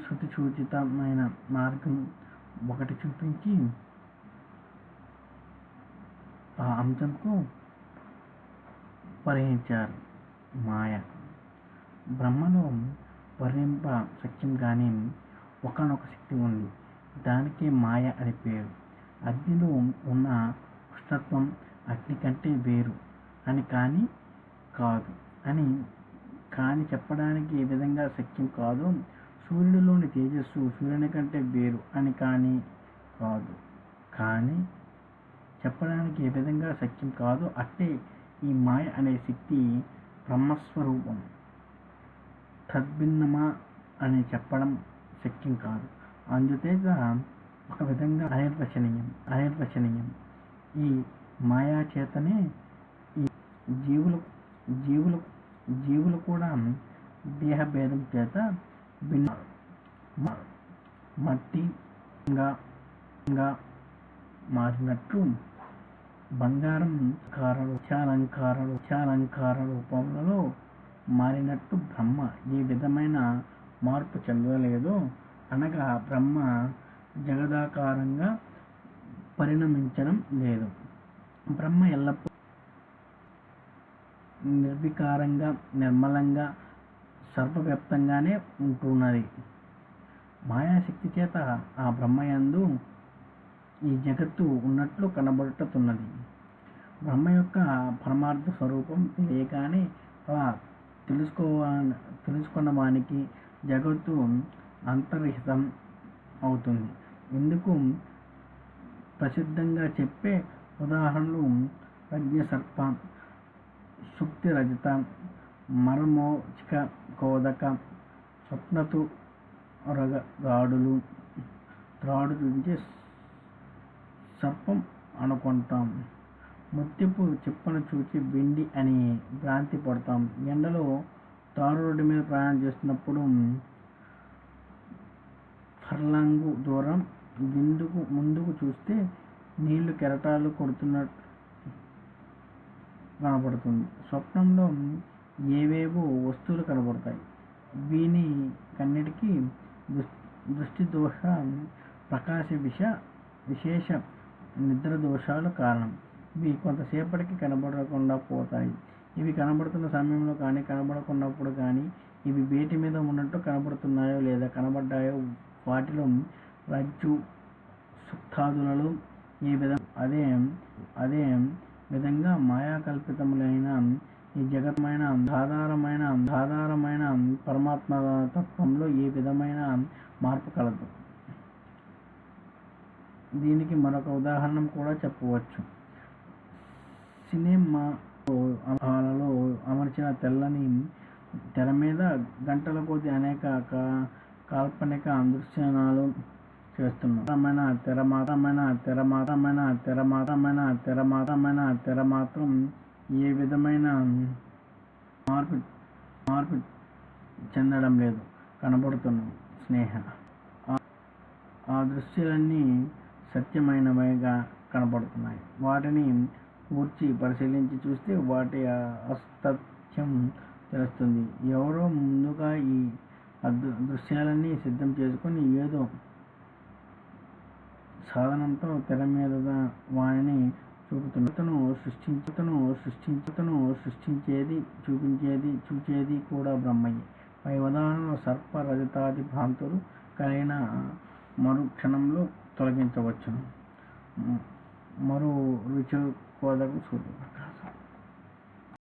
శృతి సూచితమైన మార్గం ఒకటి చూపించి ఆ అంశంకు పరిహరించారు. మాయ బ్రహ్మలో వర్ణింప సత్యం కానీ ఒకనొక శక్తి ఉంది. దానికే మాయ అని పేరు. అగ్నిలో ఉన్న ఉష్ణత్వం అగ్ని కంటే వేరు అని కాదు అని చెప్పడానికి ఏ విధంగా సత్యం కాదు. సూర్యుడిలోని తేజస్సు సూర్యుని కంటే వేరు అని కాదు కానీ చెప్పడానికి ఏ విధంగా సత్యం కాదు. అట్టే ఈ మాయ అనే శక్తి బ్రహ్మస్వరూపం. తద్భిన్నమా అని చెప్పడం శక్యం కాదు. అందుచేత ఒక విధంగా అనిర్వచనీయం. ఈ మాయా చేతనే ఈ జీవులు కూడా దేహభేదం చేత భిన్న మట్టిగా మారినట్లు బంగారం చాలంకార రూపంలో మారినట్టు బ్రహ్మ ఏ విధమైన మార్పు చెందలేదో, అనగా బ్రహ్మ జగదాకారంగా పరిణమించడం లేదు. బ్రహ్మ ఎల్లప్పుడూ నిర్వికారంగా నిర్మలంగా సర్వవ్యాప్తంగానే ఉంటున్నది. మాయాశక్తి చేత ఆ బ్రహ్మయందు ఈ జగత్తు ఉన్నట్లు కనబడుతున్నది. బ్రహ్మ యొక్క పరమార్థ స్వరూపం తెలియగానే అలా తెలుసుకున్న వానికి జగత్తు అంతర్హితం అవుతుంది. ఇందుకు ప్రసిద్ధంగా చెప్పే ఉదాహరణలు ప్రజ్ఞసర్ప, సుప్తి రజత, మరమోచిక కోదక, స్వప్నతు త్రాడు నుంచి సర్పం అనుకుంటాం. ముత్యపు చిప్పను చూచి వెండి అని భ్రాంతి పడతాం. ఎండలో తారు రోడ్డు మీద ప్రయాణం చేస్తున్నప్పుడు ఫర్లాంగు దూరం ముందుకు చూస్తే నీళ్లు కెరటాలు కొడుతున్నట్టు కనపడుతుంది. స్వప్నంలో ఏవేవో వస్తువులు కనబడతాయి. వీని కన్నిటికీ దృష్టిదోష, ప్రకాశ విశేష నిద్ర దోషాలు కారణం. ఇవి కొంతసేపటికి కనబడకుండా పోతాయి. ఇవి కనబడుతున్న సమయంలో కానీ కనబడకున్నప్పుడు కానీ ఇవి వేటి మీద ఉన్నట్టు కనబడుతున్నాయో లేదా కనబడ్డాయో వాటిలో రజ్జు సుప్తాదులలో అదే విధంగా మాయాకల్పితములైన ఈ జగత్మైన ఆధారమైన పరమాత్మ తత్వంలో ఏ విధమైన మార్పు కలదు. దీనికి మరొక ఉదాహరణ కూడా చెప్పవచ్చు. సినిమాలో అమర్చిన తెల్లని తెర మీద గంటల కొద్ది అనేక కాల్పనిక దృశ్యాలు చేస్తున్నారు. తెర మాత్రం ఏ విధమైన మార్పు చెందడం లేదు. కనబడుతున్న స్నేహ ఆ దృశ్యాలన్నీ సత్యమైనవిగా కనబడుతున్నాయి. వాటిని కూర్చి పరిశీలించి చూస్తే వాటి అసత్యం తెలుస్తుంది. ఎవరో ముందుగా ఈ దృశ్యాలన్నీ సిద్ధం చేసుకుని ఏదో సాధనంతో తెర మీద వానిని చూపుతున్నతను సృష్టించేది చూచేది కూడా బ్రహ్మయే. పై ఉదాహరణలో సర్ప రజతాది భ్రాంతులు కలిగిన మరు క్షణంలో తొలగించవచ్చును. మరో రుచి కోదకు సూర్యుడు.